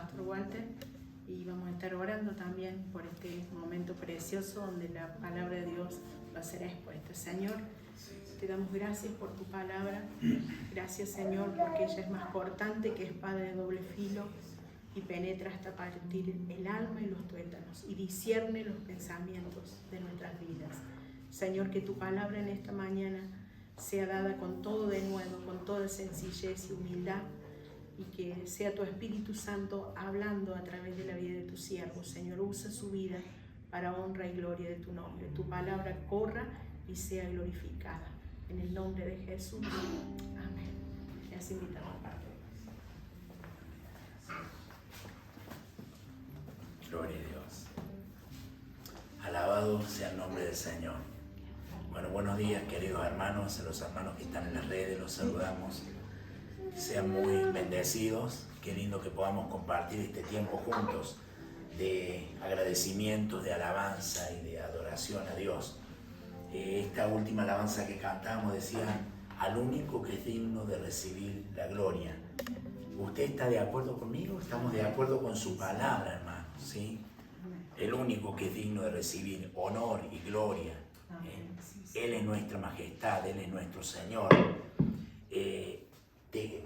Pastor Walter, y vamos a estar orando también por este momento precioso donde la palabra de Dios va a ser expuesta. Señor, te damos gracias por tu palabra. Gracias, Señor, porque ella es más cortante que espada de doble filo y penetra hasta partir el alma y los tuétanos y discierne los pensamientos de nuestras vidas. Señor, que tu palabra en esta mañana sea dada con todo de nuevo, con toda sencillez y humildad, y que sea tu Espíritu Santo hablando a través de la vida de tu siervo. Señor, usa su vida para honra y gloria de tu nombre. Tu palabra corra y sea glorificada. En el nombre de Jesús. Amén. Les invitamos a partir. Gloria a Dios. Alabado sea el nombre del Señor. Bueno, buenos días, queridos hermanos, a los hermanos que están en las redes, los saludamos. Sean muy bendecidos. Qué lindo que podamos compartir este tiempo juntos de agradecimientos, de alabanza y de adoración a Dios. Esta última alabanza que cantamos decía: al único que es digno de recibir la gloria. ¿Usted está de acuerdo conmigo? Estamos de acuerdo con su palabra, hermano, ¿sí? El único que es digno de recibir honor y gloria. Él es nuestra majestad, Él es nuestro Señor.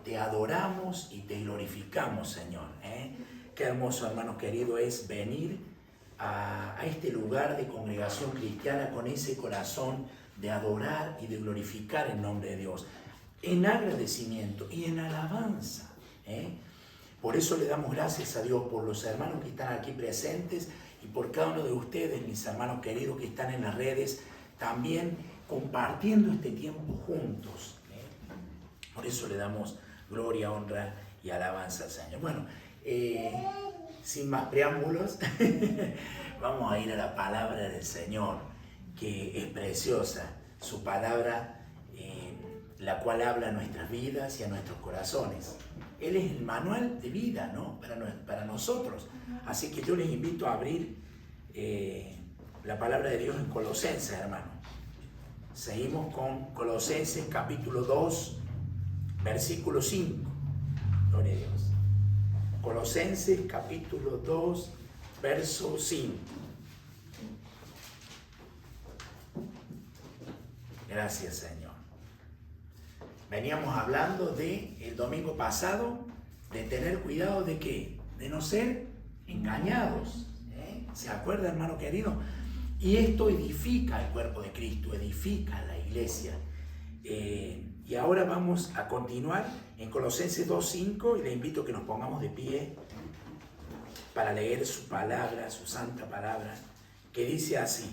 Te adoramos y te glorificamos, Señor. Qué hermoso, hermano querido, es venir a este lugar de congregación cristiana con ese corazón de adorar y de glorificar el nombre de Dios, en agradecimiento y en alabanza. Por eso le damos gracias a Dios por los hermanos que están aquí presentes y por cada uno de ustedes, mis hermanos queridos que están en las redes, también compartiendo este tiempo juntos. Por eso le damos gloria, honra y alabanza al Señor. Bueno, sin más preámbulos, vamos a ir a la palabra del Señor, que es preciosa. Su palabra, la cual habla a nuestras vidas y a nuestros corazones. Él es el manual de vida, ¿no? Para nosotros. Así que yo les invito a abrir la palabra de Dios en Colosenses, hermano. Seguimos con Colosenses capítulo 2, versículo 5. Gloria a Dios. Colosenses capítulo 2, verso 5. Gracias, Señor. Veníamos hablando el domingo pasado de tener cuidado de ¿qué? De no ser engañados. ¿Se acuerda, hermano querido? Y esto edifica el cuerpo de Cristo, edifica la iglesia. Y ahora vamos a continuar en Colosenses 2:5 y le invito a que nos pongamos de pie para leer su palabra, su santa palabra, que dice así: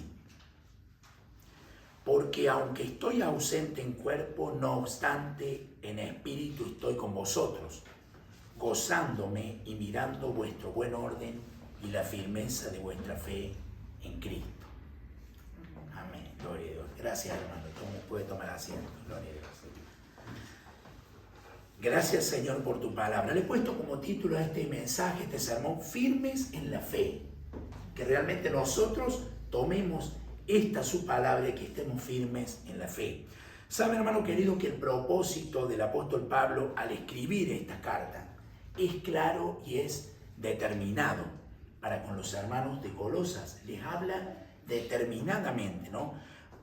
porque aunque estoy ausente en cuerpo, no obstante en espíritu estoy con vosotros, gozándome y mirando vuestro buen orden y la firmeza de vuestra fe en Cristo. Amén. Gloria a Dios. Gracias, hermano. Puede tomar asiento. Gloria a Dios. Gracias, Señor, por tu palabra. Le he puesto como título a este mensaje, este sermón, firmes en la fe. Que realmente nosotros tomemos esta su palabra y que estemos firmes en la fe. ¿Sabe, hermano querido, que el propósito del apóstol Pablo al escribir esta carta es claro y es determinado para con los hermanos de Colosas? Les habla determinadamente, ¿no?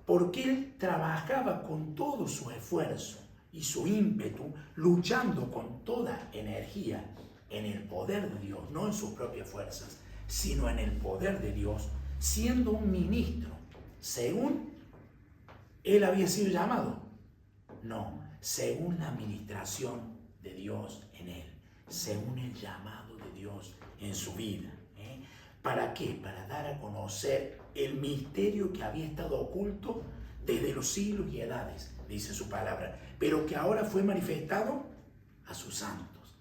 Porque él trabajaba con todo su esfuerzo y su ímpetu, luchando con toda energía en el poder de Dios, no en sus propias fuerzas, sino en el poder de Dios, siendo un ministro, según él había sido llamado. No, según la administración de Dios en él, según el llamado de Dios en su vida. ¿Para qué? Para dar a conocer el misterio que había estado oculto desde los siglos y edades, dice su palabra, pero que ahora fue manifestado a sus santos.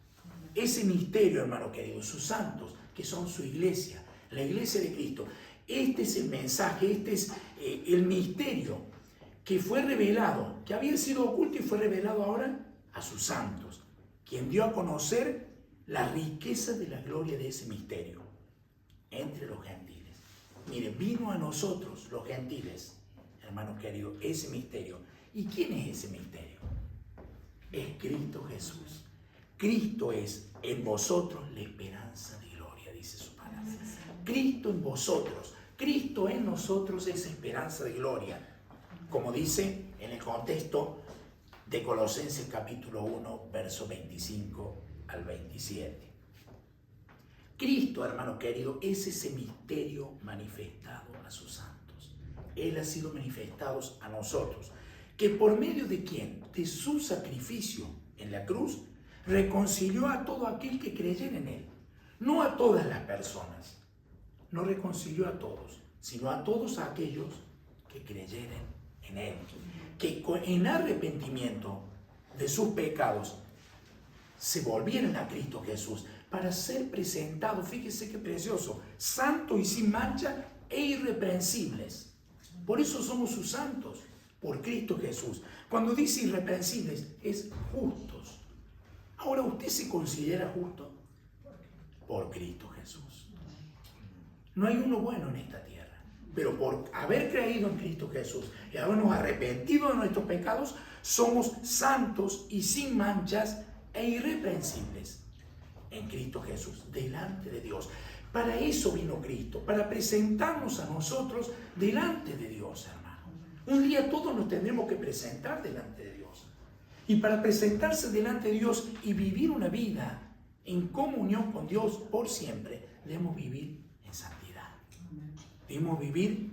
Ese misterio, hermano querido, sus santos, que son su iglesia, la iglesia de Cristo. Este es el mensaje, este es el misterio que fue revelado, que había sido oculto y fue revelado ahora a sus santos, quien dio a conocer la riqueza de la gloria de ese misterio entre los gentiles. Mire, vino a nosotros los gentiles, hermanos queridos, ese misterio. ¿Y quién es ese misterio? Es Cristo Jesús. Cristo es en vosotros la esperanza de gloria, dice su palabra. Cristo en vosotros, Cristo en nosotros es esperanza de gloria. Como dice en el contexto de Colosenses capítulo 1, verso 25 al 27. Cristo, hermano querido, es ese misterio manifestado a sus santos. Él ha sido manifestado a nosotros, que por medio de quién, de su sacrificio en la cruz, reconcilió a todo aquel que creyera en él. No a todas las personas, no reconcilió a todos, sino a todos aquellos que creyeran en él, que en arrepentimiento de sus pecados se volvieran a Cristo Jesús para ser presentados, fíjese qué precioso, santos y sin mancha e irreprensibles. Por eso somos sus santos, por Cristo Jesús. Cuando dice irreprensibles, es justos. Ahora, ¿usted se considera justo? Por Cristo Jesús. No hay uno bueno en esta tierra, pero por haber creído en Cristo Jesús y habernos arrepentido de nuestros pecados, somos santos y sin manchas e irreprensibles en Cristo Jesús, delante de Dios. Para eso vino Cristo, para presentarnos a nosotros delante de Dios, hermano. Un día todos nos tendremos que presentar delante de Dios. Y para presentarse delante de Dios y vivir una vida en comunión con Dios por siempre, debemos vivir en santidad. Debemos vivir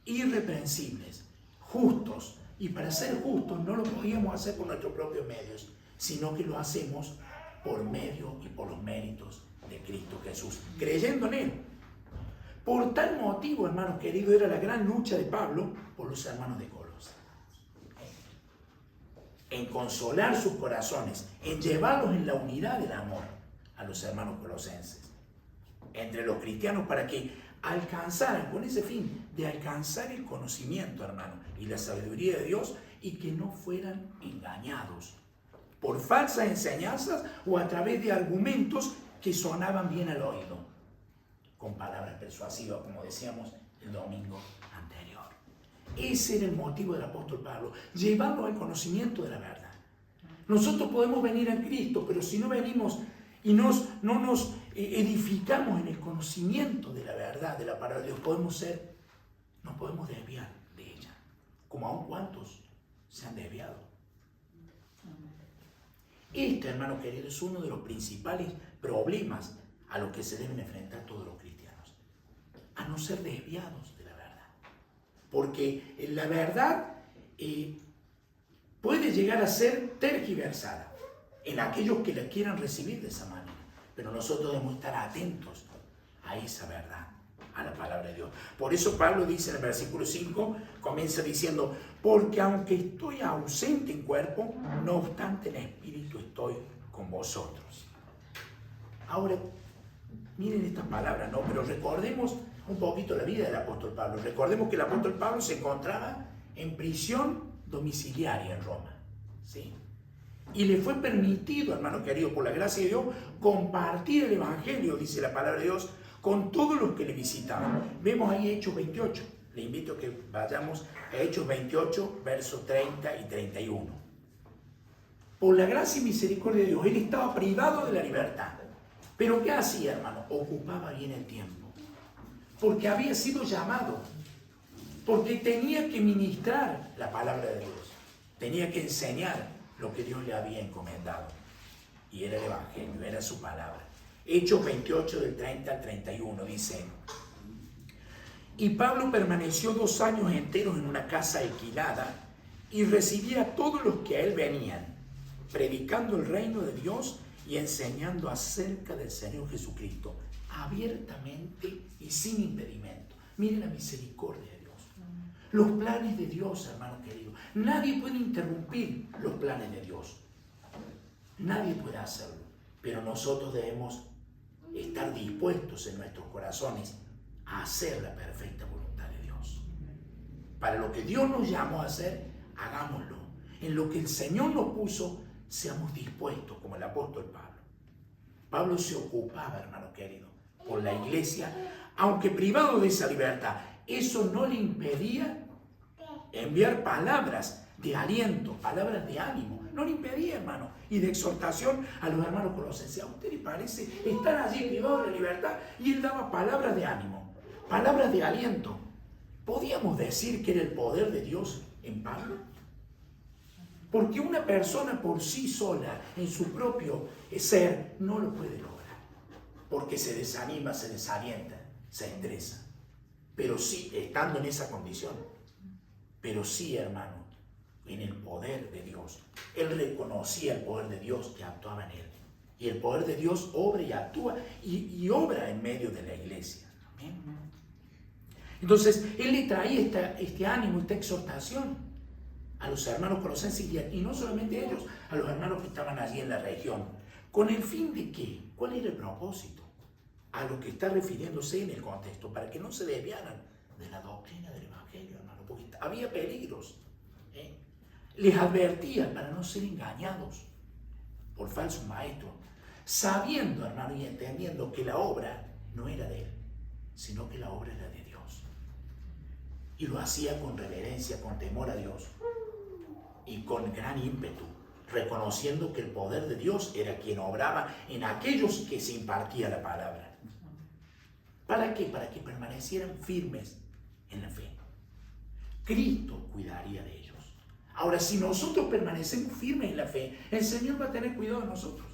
irreprensibles, justos. Y para ser justos no lo podíamos hacer por nuestros propios medios, sino que lo hacemos por medio y por los méritos de Cristo Jesús, creyendo en Él. Por tal motivo, hermanos queridos, era la gran lucha de Pablo por los hermanos de Colosas. En consolar sus corazones, en llevarlos en la unidad del amor a los hermanos colosenses, entre los cristianos, para que alcanzaran, con ese fin, de alcanzar el conocimiento, hermano, y la sabiduría de Dios, y que no fueran engañados por falsas enseñanzas o a través de argumentos que sonaban bien al oído, con palabras persuasivas, como decíamos el domingo anterior. Ese era el motivo del apóstol Pablo, llevarlo al conocimiento de la verdad. Nosotros podemos venir a Cristo, pero si no venimos y no nos edificamos en el conocimiento de la verdad, de la palabra de Dios, nos podemos desviar de ella, como aún cuantos se han desviado. Este, hermano querido, es uno de los principales problemas a los que se deben enfrentar todos los cristianos, a no ser desviados de la verdad. Porque la verdad puede llegar a ser tergiversada en aquellos que la quieran recibir de esa manera, pero nosotros debemos estar atentos a esa verdad, a la palabra de Dios. Por eso Pablo dice en el versículo 5, comienza diciendo: porque aunque estoy ausente en cuerpo, no obstante en espíritu estoy con vosotros. Ahora, miren estas palabras, ¿no? Pero recordemos un poquito la vida del apóstol Pablo. Recordemos que el apóstol Pablo se encontraba en prisión domiciliaria en Roma, ¿sí? Y le fue permitido, hermano querido, por la gracia de Dios, compartir el evangelio, dice la palabra de Dios, con todos los que le visitaban. Vemos ahí Hechos 28. Le invito a que vayamos a Hechos 28, versos 30 y 31. Por la gracia y misericordia de Dios, él estaba privado de la libertad. Pero ¿qué hacía, hermano? Ocupaba bien el tiempo. Porque había sido llamado. Porque tenía que ministrar la palabra de Dios. Tenía que enseñar lo que Dios le había encomendado. Y era el evangelio, era su palabra. Hechos 28, del 30 al 31, dice: y Pablo permaneció 2 años enteros en una casa alquilada y recibía a todos los que a él venían, predicando el reino de Dios y enseñando acerca del Señor Jesucristo, abiertamente y sin impedimento. Miren la misericordia de Dios. Los planes de Dios, hermano querido. Nadie puede interrumpir los planes de Dios. Nadie puede hacerlo. Pero nosotros debemos estar dispuestos en nuestros corazones a hacer la perfecta voluntad de Dios. Para lo que Dios nos llamó a hacer, hagámoslo. En lo que el Señor nos puso, seamos dispuestos, como el apóstol Pablo. Pablo se ocupaba, hermano querido, por la iglesia, aunque privado de esa libertad. Eso no le impedía enviar palabras de aliento, palabras de ánimo. No le impedía, hermano, y de exhortación a los hermanos colosenses. ¿A usted le parece estar allí privados de la libertad? Y él daba palabras de ánimo, palabras de aliento. ¿Podíamos decir que era el poder de Dios en Pablo? Porque una persona por sí sola, en su propio ser, no lo puede lograr. Porque se desanima, se desalienta, se estresa. Pero sí, estando en esa condición. Pero sí, hermano, en el poder de Dios. Él reconocía el poder de Dios que actuaba en él. Y el poder de Dios obra y actúa y obra en medio de la iglesia. Amén. Entonces, él le traía este ánimo, esta exhortación a los hermanos colosenses y no solamente a ellos, a los hermanos que estaban allí en la región. ¿Con el fin de qué? ¿Cuál era el propósito? A lo que está refiriéndose en el contexto, para que no se desviaran de la doctrina del Evangelio, hermano, porque había peligros. Les advertía para no ser engañados por falsos maestros, sabiendo, hermano, y entendiendo que la obra no era de él, sino que la obra era de Dios. Y lo hacía con reverencia, con temor a Dios y con gran ímpetu, reconociendo que el poder de Dios era quien obraba en aquellos que se impartía la palabra. ¿Para qué? Para que permanecieran firmes en la fe. Cristo cuidaría de ellos. Ahora, si nosotros permanecemos firmes en la fe, el Señor va a tener cuidado de nosotros.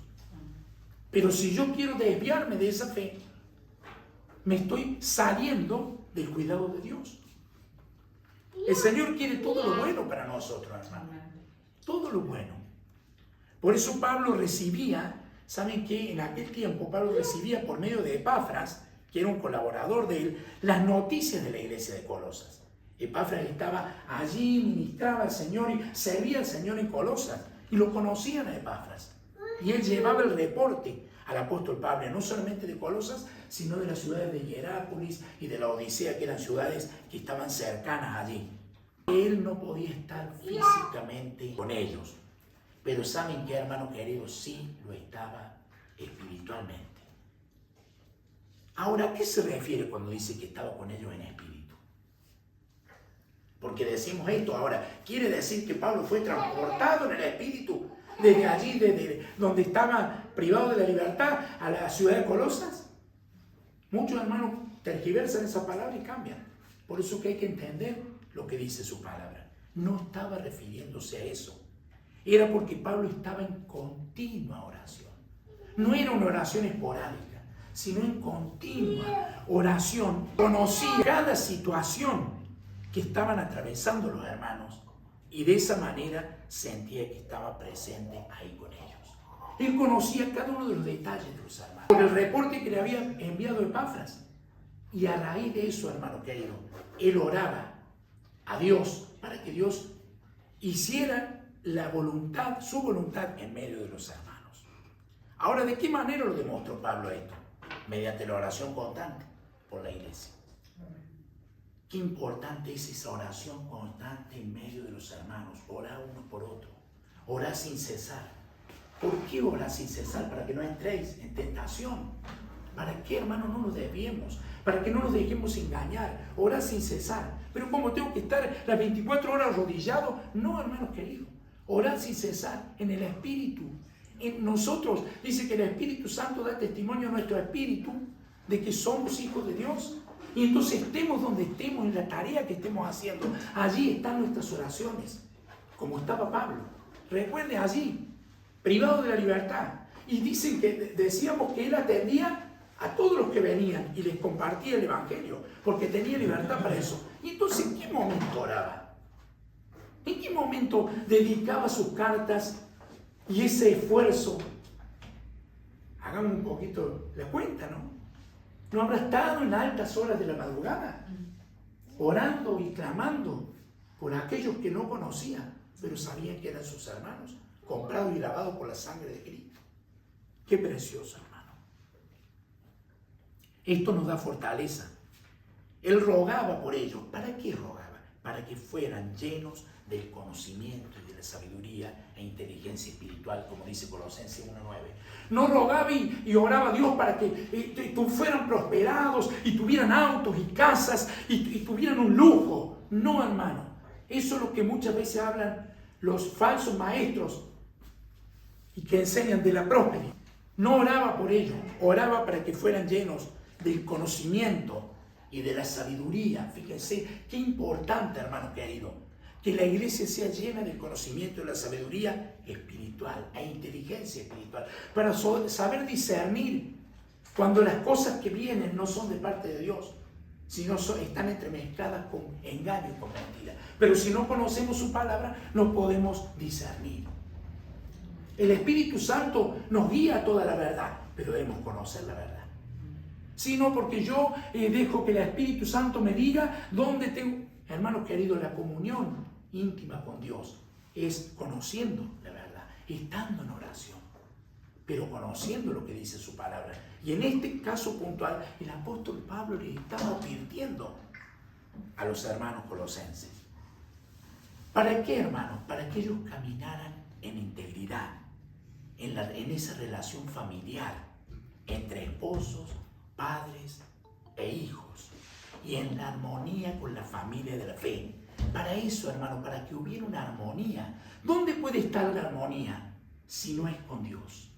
Pero si yo quiero desviarme de esa fe, me estoy saliendo del cuidado de Dios. El Señor quiere todo lo bueno para nosotros, hermano. Todo lo bueno. Por eso Pablo recibía, ¿saben qué? En aquel tiempo Pablo recibía por medio de Epafras, que era un colaborador de él, las noticias de la iglesia de Colosas. Epafras estaba allí, ministraba al Señor y servía al Señor en Colosas. Y lo conocían a Epafras. Y él llevaba el reporte al apóstol Pablo, no solamente de Colosas, sino de las ciudades de Hierápolis y de la Odisea, que eran ciudades que estaban cercanas allí. Él no podía estar físicamente con ellos. Pero ¿saben qué, hermano querido? Sí lo estaba espiritualmente. Ahora, ¿a qué se refiere cuando dice que estaba con ellos en espíritu? Porque decimos esto ahora, ¿quiere decir que Pablo fue transportado en el espíritu desde allí, desde donde estaba privado de la libertad, a la ciudad de Colosas? Muchos hermanos tergiversan esa palabra y cambian. Por eso que hay que entender lo que dice su palabra. No estaba refiriéndose a eso. Era porque Pablo estaba en continua oración. No era una oración esporádica, sino en continua oración. Conocía cada situación que estaban atravesando los hermanos y de esa manera sentía que estaba presente ahí con ellos. Él conocía cada uno de los detalles de los hermanos por el reporte que le había enviado Epafras. Y a raíz de eso, hermano querido, él oraba a Dios para que Dios hiciera la voluntad, su voluntad en medio de los hermanos. Ahora, ¿de qué manera lo demostró Pablo esto? Mediante la oración constante por la iglesia. Qué importante es esa oración constante en medio de los hermanos. Orar uno por otro. Orar sin cesar. ¿Por qué orar sin cesar? Para que no entréis en tentación. ¿Para qué, hermano, no nos desviemos? Para que no nos dejemos engañar. Orar sin cesar. Pero ¿cómo tengo que estar las 24 horas arrodillado? No, hermanos queridos. Orar sin cesar en el Espíritu. En nosotros dice que el Espíritu Santo da testimonio a nuestro espíritu de que somos hijos de Dios. Y entonces estemos donde estemos, en la tarea que estemos haciendo, allí están nuestras oraciones, como estaba Pablo. Recuerde, allí, privado de la libertad. Y dicen que decíamos que él atendía a todos los que venían y les compartía el Evangelio, porque tenía libertad para eso. Y entonces, ¿en qué momento oraba? ¿En qué momento dedicaba sus cartas y ese esfuerzo? Hagamos un poquito la cuenta, ¿no? ¿No habrá estado en las altas horas de la madrugada, orando y clamando por aquellos que no conocían, pero sabían que eran sus hermanos, comprados y lavados por la sangre de Cristo? Qué precioso, hermano. Esto nos da fortaleza. Él rogaba por ellos. ¿Para qué rogaba? Para que fueran llenos del conocimiento y de la sabiduría e inteligencia espiritual, como dice Colosenses 1:9. No rogaba y oraba a Dios para que fueran prosperados y tuvieran autos y casas y tuvieran un lujo. No, hermano. Eso es lo que muchas veces hablan los falsos maestros y que enseñan de la próspera. No oraba por ellos, oraba para que fueran llenos del conocimiento y de la sabiduría. Fíjense qué importante, hermano querido, que la iglesia sea llena del conocimiento y de la sabiduría espiritual e inteligencia espiritual, para saber discernir cuando las cosas que vienen no son de parte de Dios, sino están entremezcladas con engaño y con mentira. Pero si no conocemos su palabra, no podemos discernir. El Espíritu Santo nos guía a toda la verdad, pero debemos conocer la verdad. Si no, porque yo dejo que el Espíritu Santo me diga dónde tengo. Hermanos queridos, la comunión íntima con Dios es conociendo la verdad, estando en oración, pero conociendo lo que dice su palabra. Y en este caso puntual, el apóstol Pablo le estaba advirtiendo a los hermanos colosenses. ¿Para qué, hermanos? Para que ellos caminaran en integridad, en esa relación familiar entre esposos, padres e hijos, y en la armonía con la familia de la fe. Para eso, hermano, para que hubiera una armonía. ¿Dónde puede estar la armonía si no es con Dios?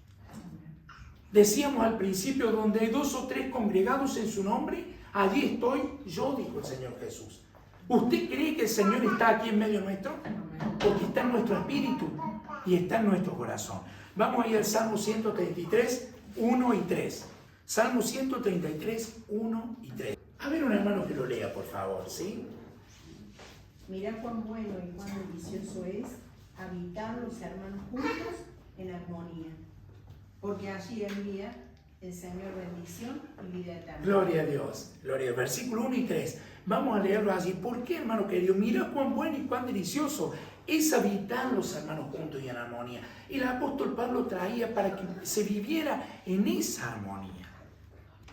Decíamos al principio, donde hay 2 o 3 congregados en su nombre, allí estoy yo, dijo el Señor Jesús. ¿Usted cree que el Señor está aquí en medio nuestro? Porque está en nuestro espíritu y está en nuestro corazón. Vamos a ir al Salmo 133, 1 y 3. Salmo 133, 1 y 3. A ver, un hermano que lo lea, por favor, ¿sí? Mirá cuán bueno y cuán delicioso es habitar los hermanos juntos en armonía, porque allí envía el Señor bendición y vida eterna. Gloria a Dios, gloria a Dios. Versículo 1 y 3. Vamos a leerlo allí. ¿Por qué, hermano querido? Mira cuán bueno y cuán delicioso es habitar los hermanos juntos y en armonía. Y el apóstol Pablo traía para que se viviera en esa armonía.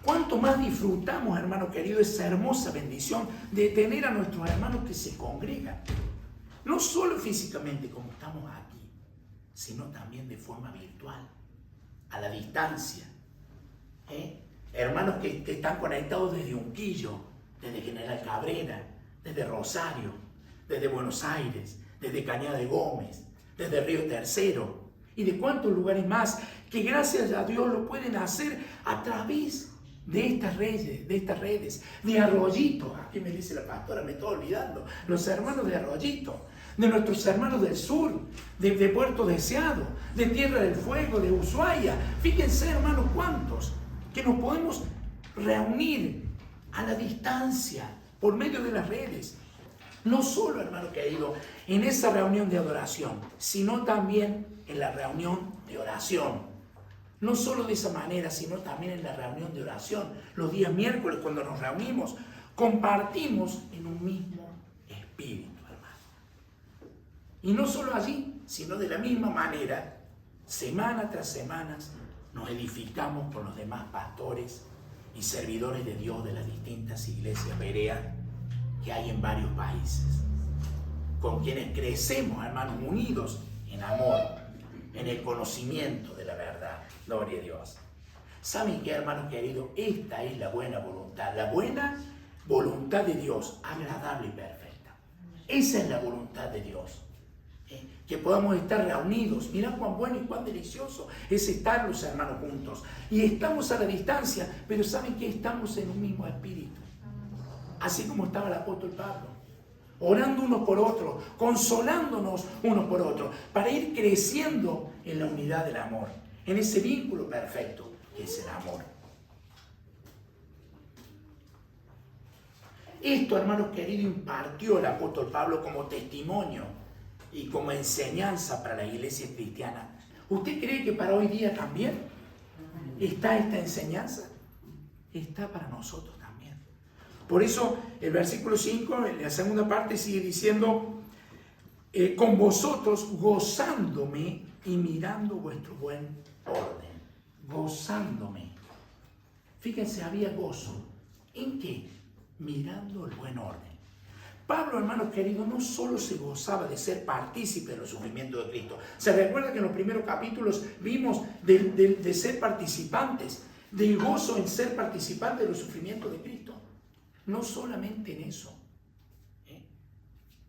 ¿Cuánto más disfrutamos, hermano querido, esa hermosa bendición de tener a nuestros hermanos que se congregan? No solo físicamente como estamos aquí, sino también de forma virtual, a la distancia. Hermanos que están conectados desde Unquillo, desde General Cabrera, desde Rosario, desde Buenos Aires, desde Cañada de Gómez, desde Río Tercero y de cuántos lugares más que gracias a Dios lo pueden hacer a través de estas redes, de Arroyito. Aquí me dice la pastora, me estoy olvidando, los hermanos de Arroyito, de nuestros hermanos del sur, de Puerto Deseado, de Tierra del Fuego, de Ushuaia. Fíjense, hermanos, cuántos que nos podemos reunir a la distancia por medio de las redes. No solo, hermano querido, en esa reunión de adoración, sino también en la reunión de oración. No solo de esa manera, sino también en la reunión de oración. Los días miércoles, cuando nos reunimos, compartimos en un mismo espíritu, hermano. Y no solo allí, sino de la misma manera, semana tras semana, nos edificamos con los demás pastores y servidores de Dios de las distintas iglesias bereas que hay en varios países, con quienes crecemos, hermanos, unidos en amor, en el conocimiento de la verdad. Gloria a Dios. ¿Saben qué, hermanos queridos? Esta es la buena voluntad de Dios, agradable y perfecta. Esa es la voluntad de Dios. Que podamos estar reunidos. Mirá cuán bueno y cuán delicioso es estar los hermanos juntos. Y estamos a la distancia, pero ¿saben qué? Estamos en un mismo espíritu. Así como estaba el apóstol Pablo, orando unos por otros, consolándonos unos por otros, para ir creciendo en la unidad del amor, en ese vínculo perfecto que es el amor. Esto, hermanos queridos, impartió el apóstol Pablo como testimonio y como enseñanza para la iglesia cristiana. ¿Usted cree que para hoy día también está esta enseñanza? Está para nosotros también. Por eso el versículo 5, en la segunda parte, sigue diciendo, con vosotros gozándome y mirando vuestro buen orden. Gozándome. Fíjense, había gozo. ¿En qué? Mirando el buen orden. Pablo, hermanos queridos, no solo se gozaba de ser partícipe de los sufrimientos de Cristo. Se recuerda que en los primeros capítulos vimos de ser participantes, del gozo en ser participantes de los sufrimientos de Cristo. No solamente en eso.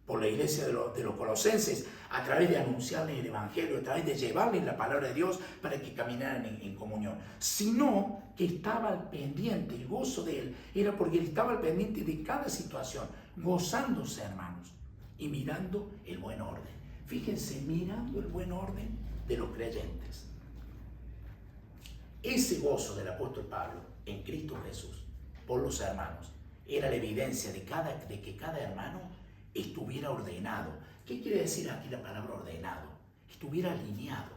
por la iglesia de los colosenses, a través de anunciarles el evangelio, a través de llevarles la palabra de Dios para que caminaran en comunión, sino que estaba al pendiente. El gozo de él era porque él estaba al pendiente de cada situación, gozándose, hermanos, y mirando el buen orden. Fíjense, mirando el buen orden de los creyentes. Ese gozo del apóstol Pablo en Cristo Jesús por los hermanos era la evidencia de que cada hermano estuviera ordenado. ¿Qué quiere decir aquí la palabra ordenado? Estuviera alineado,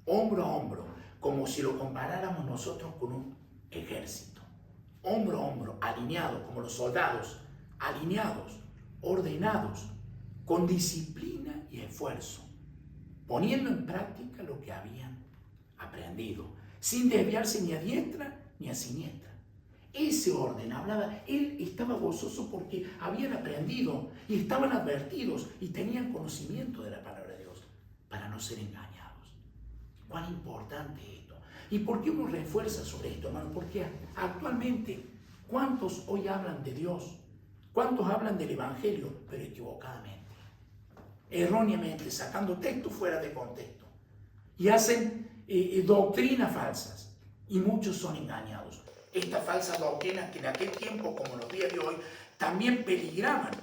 hombro a hombro, como si lo comparáramos nosotros con un ejército. Hombro a hombro, alineado, como los soldados, alineados, ordenados, con disciplina y esfuerzo, poniendo en práctica lo que habían aprendido, sin desviarse ni a diestra ni a siniestra. Ese orden hablaba, él estaba gozoso porque habían aprendido y estaban advertidos y tenían conocimiento de la palabra de Dios para no ser engañados. ¿Cuán importante es esto? ¿Y por qué uno refuerza sobre esto, hermano? Porque actualmente, ¿cuántos hoy hablan de Dios? ¿Cuántos hablan del Evangelio? Pero equivocadamente, erróneamente, sacando texto fuera de contexto. Y hacen doctrinas falsas. Y muchos son engañados. Estas falsas doctrinas que en aquel tiempo, como los días de hoy, también peligraban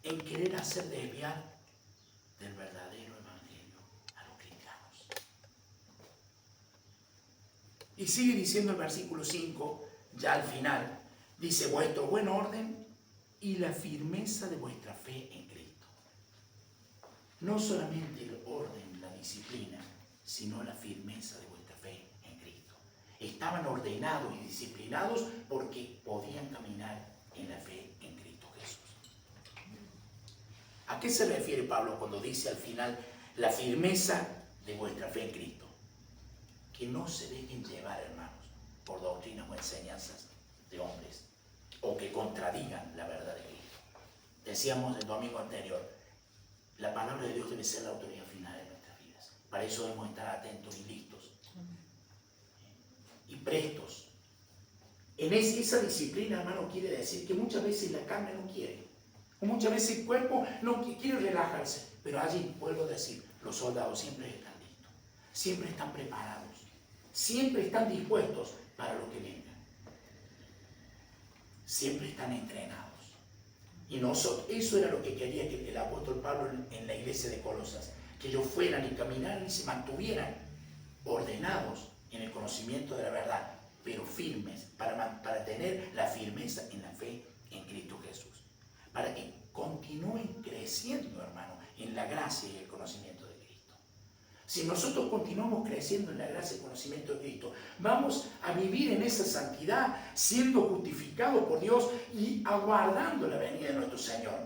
en querer hacer desviar del verdadero evangelio a los cristianos. Y sigue diciendo el versículo 5, ya al final, dice: vuestro buen orden y la firmeza de vuestra fe en Cristo. No solamente el orden, la disciplina, sino la firmeza de vuestra fe en Cristo. Estaban ordenados y disciplinados porque podían caminar en la fe en Cristo Jesús. ¿A qué se refiere Pablo cuando dice al final la firmeza de vuestra fe en Cristo? Que no se dejen llevar, hermanos, por doctrinas o enseñanzas de hombres o que contradigan la verdad de Cristo. Decíamos el domingo anterior, la palabra de Dios debe ser la autoridad final de nuestras vidas. Para eso debemos estar atentos y listos y prestos. En esa disciplina, hermano, quiere decir que muchas veces la carne no quiere, o muchas veces el cuerpo no quiere relajarse, pero allí, vuelvo a decir, los soldados siempre están listos, siempre están preparados, siempre están dispuestos para lo que venga, siempre están entrenados. Y nosotros, eso era lo que quería que el apóstol Pablo en la iglesia de Colosas, que ellos fueran y caminaran y se mantuvieran ordenados en el conocimiento de la verdad, pero firmes, para tener la firmeza en la fe en Cristo Jesús, para que continúen creciendo, hermano, en la gracia y el conocimiento de Cristo. Si nosotros continuamos creciendo en la gracia y el conocimiento de Cristo, vamos a vivir en esa santidad, siendo justificados por Dios y aguardando la venida de nuestro Señor,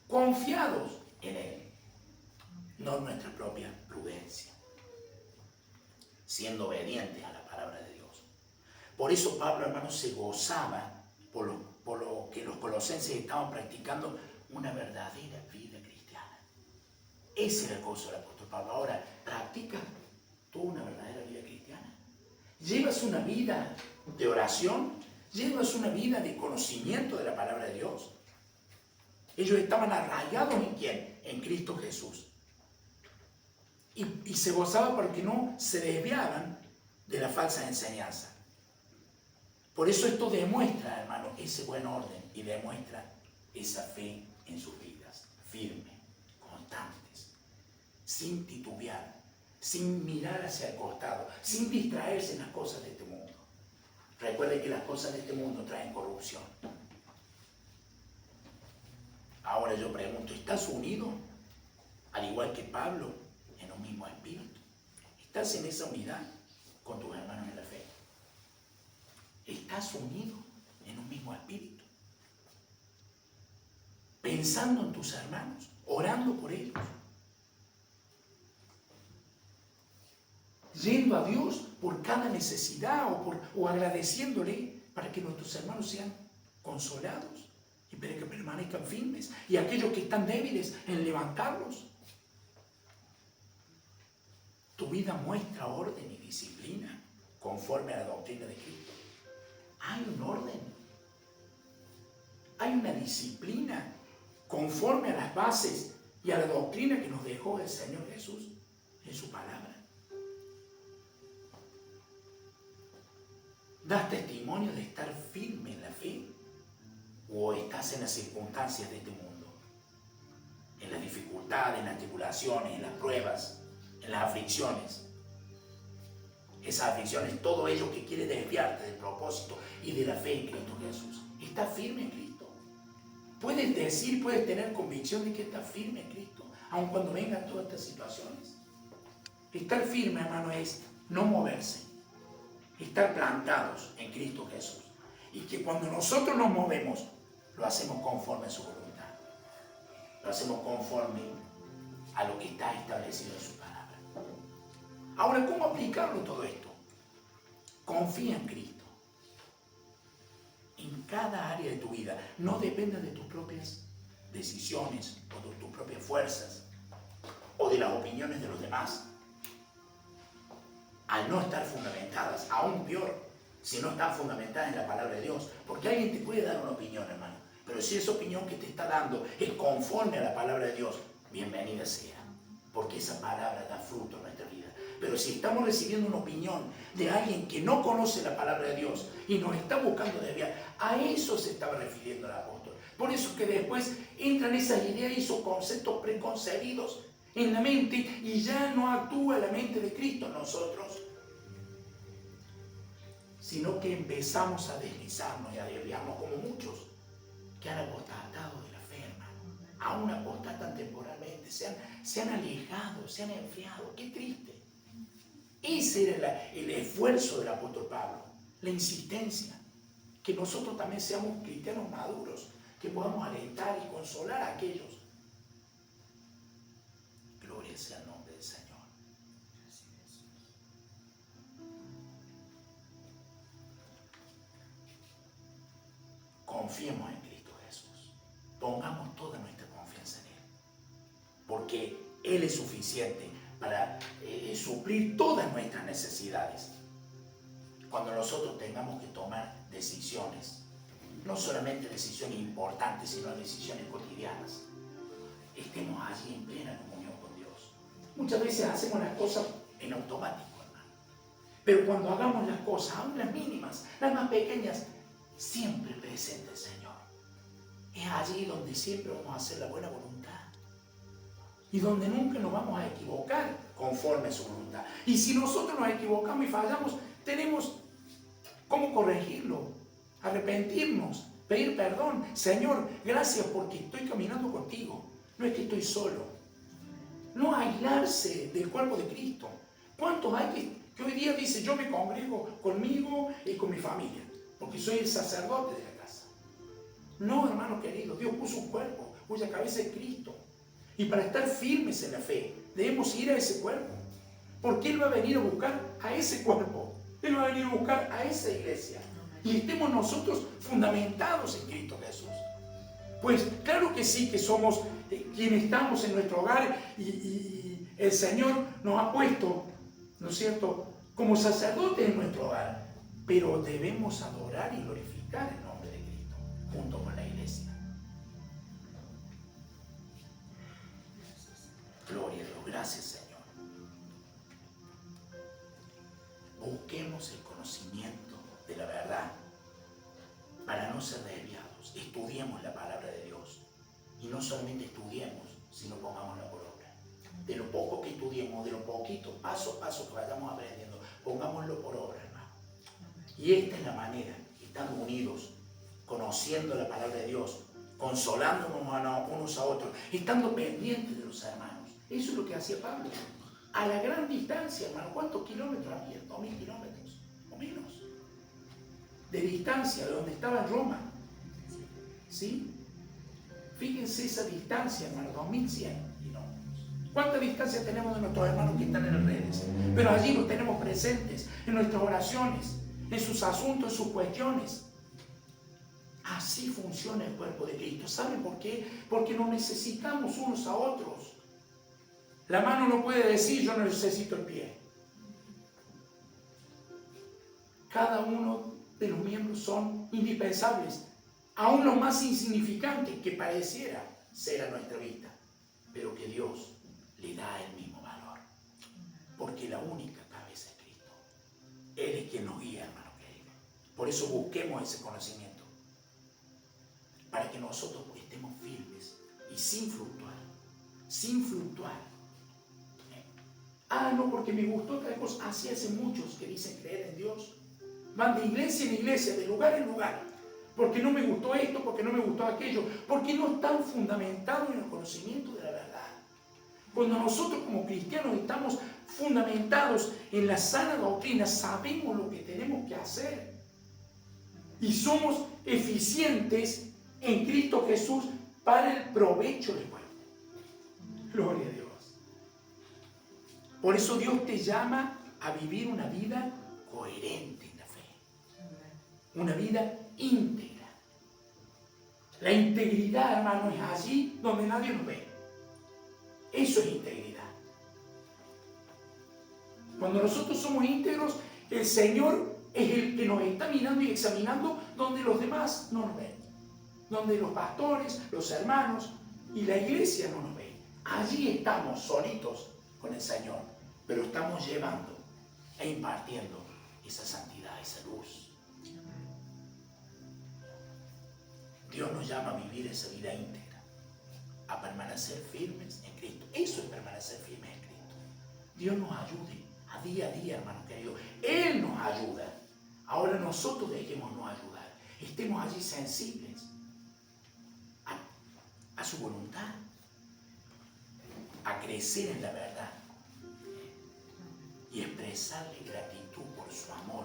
confiados en Él, no en nuestra propia prudencia, siendo obedientes a la palabra de Dios. Por eso Pablo, hermano, se gozaba por lo que los colosenses estaban practicando una verdadera vida cristiana. Ese era el gozo del apóstol Pablo. Ahora, ¿practicas tú una verdadera vida cristiana? ¿Llevas una vida de oración? ¿Llevas una vida de conocimiento de la palabra de Dios? Ellos estaban arraigados ¿en quién? En Cristo Jesús. Y se gozaban porque no se desviaban de la falsa enseñanza. Por eso esto demuestra, hermano, ese buen orden y demuestra esa fe en sus vidas, firmes, constantes, sin titubear, sin mirar hacia el costado, sin distraerse en las cosas de este mundo. Recuerde que las cosas de este mundo traen corrupción. Ahora yo pregunto, ¿estás unido? Al igual que Pablo, en un mismo espíritu. ¿Estás en esa unidad con tus hermanos en la fe? ¿Estás unido en un mismo espíritu? Pensando en tus hermanos, orando por ellos, yendo a Dios por cada necesidad o agradeciéndole para que nuestros hermanos sean consolados y para que permanezcan firmes, y aquellos que están débiles en levantarlos. Tu vida muestra orden y disciplina conforme a la doctrina de Cristo. Hay un orden, hay una disciplina conforme a las bases y a la doctrina que nos dejó el Señor Jesús en su palabra. ¿Das testimonio de estar firme en la fe? ¿O estás en las circunstancias de este mundo? En las dificultades, en las tribulaciones, en las pruebas, en las aflicciones. Esas aflicciones, todo ello que quiere desviarte del propósito y de la fe en Cristo Jesús. ¿Estás firme en Cristo? Puedes decir, puedes tener convicción de que estás firme en Cristo, aun cuando vengan todas estas situaciones. Estar firme, hermano, es no moverse. Estar plantados en Cristo Jesús. Y que cuando nosotros nos movemos, lo hacemos conforme a su voluntad. Lo hacemos conforme a lo que está establecido en su palabra. Ahora, ¿cómo aplicarlo todo esto? Confía en Cristo. En cada área de tu vida. No dependa de tus propias decisiones o de tus propias fuerzas o de las opiniones de los demás. Al no estar fundamentadas, aún peor, si no están fundamentadas en la palabra de Dios. Porque alguien te puede dar una opinión, hermano, pero si esa opinión que te está dando es conforme a la palabra de Dios, bienvenida sea, porque esa palabra da fruto en nuestra vida. Pero si estamos recibiendo una opinión de alguien que no conoce la palabra de Dios y nos está buscando desviar, a eso se estaba refiriendo el apóstol. Por eso que después entran esas ideas y esos conceptos preconcebidos en la mente y ya no actúa la mente de Cristo en nosotros, sino que empezamos a deslizarnos y a desviarnos como muchos que han apostatado de la fe, hermano. Aún apostatan temporalmente, se han alejado, se han enfriado. ¡Qué triste! Ese era el esfuerzo del apóstol Pablo, la insistencia, que nosotros también seamos cristianos maduros, que podamos alentar y consolar a aquellos. Gloria sea el nombre del Señor. Confiemos en Cristo Jesús. Pongamos toda nuestra confianza en Él. Porque Él es suficiente para suplir todas nuestras necesidades. Cuando nosotros tengamos que tomar decisiones, no solamente decisiones importantes, sino decisiones cotidianas, estemos allí en plena comunión con Dios. Muchas veces hacemos las cosas en automático, hermano. Pero cuando hagamos las cosas, aún las mínimas, las más pequeñas, siempre presente el Señor. Es allí donde siempre vamos a hacer la buena voluntad. Y donde nunca nos vamos a equivocar conforme a su voluntad. Y si nosotros nos equivocamos y fallamos, tenemos cómo corregirlo, arrepentirnos, pedir perdón. Señor, gracias porque estoy caminando contigo. No es que estoy solo. No aislarse del cuerpo de Cristo. ¿Cuántos hay que hoy día dice, yo me congrego conmigo y con mi familia, porque soy el sacerdote de la casa? No, hermano querido, Dios puso un cuerpo cuya cabeza es Cristo. Y para estar firmes en la fe, debemos ir a ese cuerpo. Porque Él va a venir a buscar a ese cuerpo. Él va a venir a buscar a esa iglesia. Y estemos nosotros fundamentados en Cristo Jesús. Pues claro que sí, que somos quienes estamos en nuestro hogar y el Señor nos ha puesto, ¿no es cierto?, como sacerdotes en nuestro hogar. Pero debemos adorar y glorificar el nombre de Cristo junto con la iglesia. Gloria a Dios, gracias Señor. Busquemos el conocimiento de la verdad para no ser desviados. Estudiemos la palabra de Dios. Y no solamente estudiemos, sino pongámosla por obra. De lo poco que estudiemos, de lo poquito, paso a paso que vayamos aprendiendo, pongámoslo por obra, hermano. Y esta es la manera, estando unidos, conociendo la palabra de Dios, consolándonos unos a otros, estando pendientes de los hermanos. Eso es lo que hacía Pablo. A la gran distancia, hermano. ¿Cuántos kilómetros había? 2000 kilómetros o menos. De distancia de donde estaba Roma. ¿Sí? Fíjense esa distancia, hermano. 2100 kilómetros. ¿Cuánta distancia tenemos de nuestros hermanos que están en las redes? Pero allí los tenemos presentes en nuestras oraciones, en sus asuntos, en sus cuestiones. Así funciona el cuerpo de Cristo. ¿Saben por qué? Porque nos necesitamos unos a otros. La mano no puede decir, yo no necesito el pie. Cada uno de los miembros son indispensables, aún los más insignificantes que pareciera ser a nuestra vista, pero que Dios le da el mismo valor. Porque la única cabeza es Cristo. Él es quien nos guía, hermano querido. Por eso busquemos ese conocimiento, para que nosotros estemos firmes y sin fluctuar. Sin fluctuar. Ah, no, porque me gustó tal cosa. Así hacen muchos que dicen creer en Dios. Van de iglesia en iglesia, de lugar en lugar. Porque no me gustó esto, porque no me gustó aquello. Porque no están fundamentados en el conocimiento de la verdad. Cuando nosotros como cristianos estamos fundamentados en la sana doctrina, sabemos lo que tenemos que hacer. Y somos eficientes en Cristo Jesús para el provecho del pueblo. Gloria a Dios. Por eso Dios te llama a vivir una vida coherente en la fe. Una vida íntegra. La integridad, hermano, es allí donde nadie nos ve. Eso es integridad. Cuando nosotros somos íntegros, el Señor es el que nos está mirando y examinando donde los demás no nos ven. Donde los pastores, los hermanos y la iglesia no nos ven. Allí estamos solitos con el Señor, pero estamos llevando e impartiendo esa santidad, esa luz. Dios nos llama a vivir esa vida íntegra, a permanecer firmes en Cristo. Eso es permanecer firmes en Cristo. Dios nos ayude a día, hermano querido. Él nos ayuda. Ahora nosotros dejémonos ayudar. Estemos allí sensibles a su voluntad, a crecer en la verdad y expresarle gratitud por su amor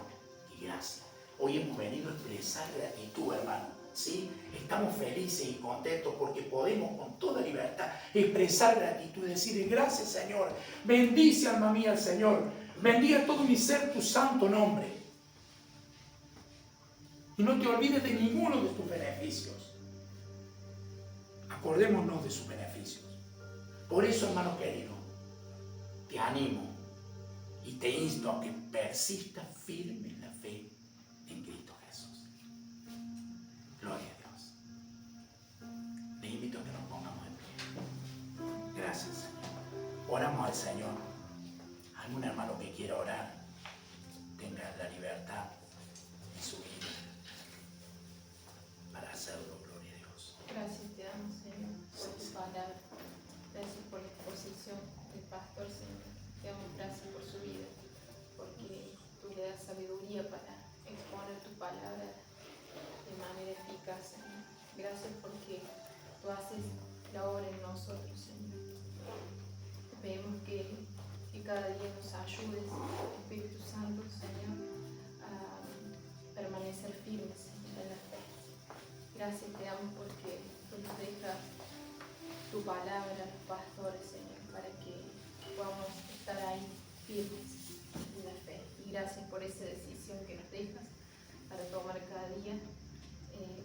y gracia. Hoy hemos venido a expresar gratitud, hermano. ¿Sí? Estamos felices y contentos porque podemos con toda libertad expresar gratitud y decirle gracias, Señor. Bendice, alma mía, al Señor. Bendiga todo mi ser tu santo nombre. Y no te olvides de ninguno de tus beneficios. Acordémonos de sus beneficios. Por eso, hermano querido, te animo y te insto a que persistas firme en la fe en Cristo Jesús. Gloria a Dios. Les invito a que nos pongamos en pie. Gracias, Señor. Oramos al Señor. Algún hermano que quiera orar, tenga la libertad en su vida para hacerlo. Gloria a Dios. Gracias te damos, Señor, por tu palabra. Gracias por la exposición del pastor, Señor. Te damos gracias por su vida, porque tú le das sabiduría para exponer tu palabra de manera eficaz, Señor. Gracias porque tú haces la obra en nosotros, Señor. Te pedimos que cada día nos ayudes, Espíritu Santo, Señor, a permanecer firmes, Señor, en la fe. Gracias te damos porque tú nos dejas tu palabra a los pastores, Señor, para que podamos estar ahí firmes en la fe. Y gracias por esa decisión que nos dejas para tomar cada día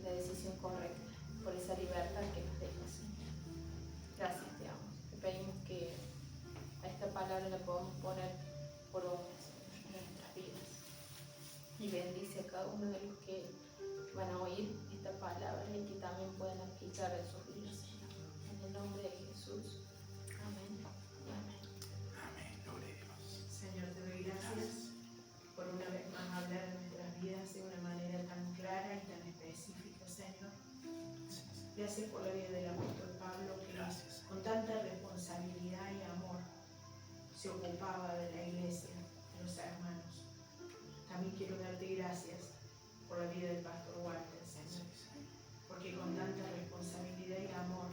la decisión correcta, por esa libertad que nos dejas, Señor. Gracias te damos. Te pedimos que a esta palabra la podamos poner por obra, Señor, en nuestras vidas. Y bendice a cada uno de los que van a oír esta palabra y que también puedan aplicar en sus vidas, Señor. En el nombre de Jesús. Amén. Amén. Amén. Gloria a Dios. Señor, te doy gracias por una vez más hablar en nuestras vidas de una manera tan clara y tan específica, Señor. Gracias por la vida del apóstol Pablo, que Gracias. con tanta responsabilidad y amor se ocupaba de la iglesia, de los hermanos. También quiero darte gracias por la vida del pastor Walter, Señor, porque con tanta responsabilidad y amor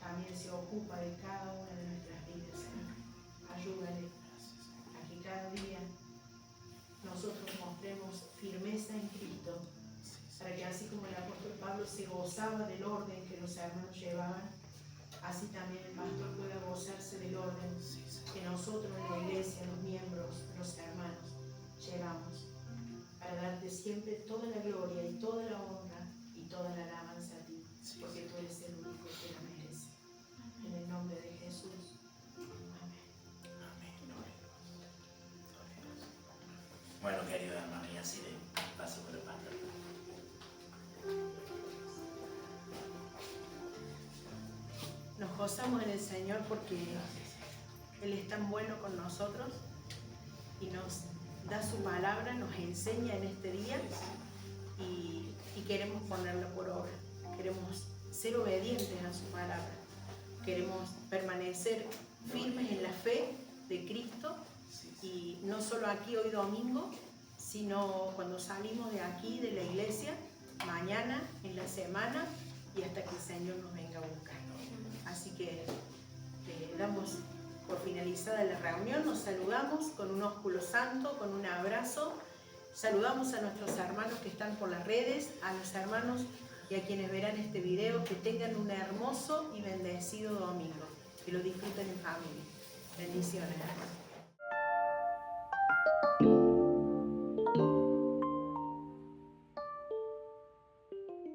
también se ocupa de cada una de nuestras vidas, Señor. Ayúdale a que cada día nosotros mostremos firmeza en Cristo, para que así como el apóstol Pablo se gozaba del orden que los hermanos llevaban, así también el pastor pueda gozarse del orden que nosotros en la iglesia, los miembros, los hermanos, llevamos, para darte siempre toda la gloria y toda la honra y toda la alabanza a ti, porque tú eres el único que la merece. En el nombre de Jesús. Amén. Amén. Gloria a Dios. Gloria a Dios. Bueno, querido hermano, y así de paso por el pastor. gozamos en el Señor porque Él es tan bueno con nosotros y nos da su palabra, nos enseña en este día y queremos ponerla por obra. Queremos ser obedientes a su palabra. Queremos permanecer firmes en la fe de Cristo y no solo aquí hoy domingo, sino cuando salimos de aquí, de la iglesia, mañana, en la semana y hasta que el Señor nos venga a buscar. Así que damos por finalizada la reunión, nos saludamos con un ósculo santo, con un abrazo. Saludamos a nuestros hermanos que están por las redes, a los hermanos y a quienes verán este video, que tengan un hermoso y bendecido domingo, que lo disfruten en familia. Bendiciones, hermanos.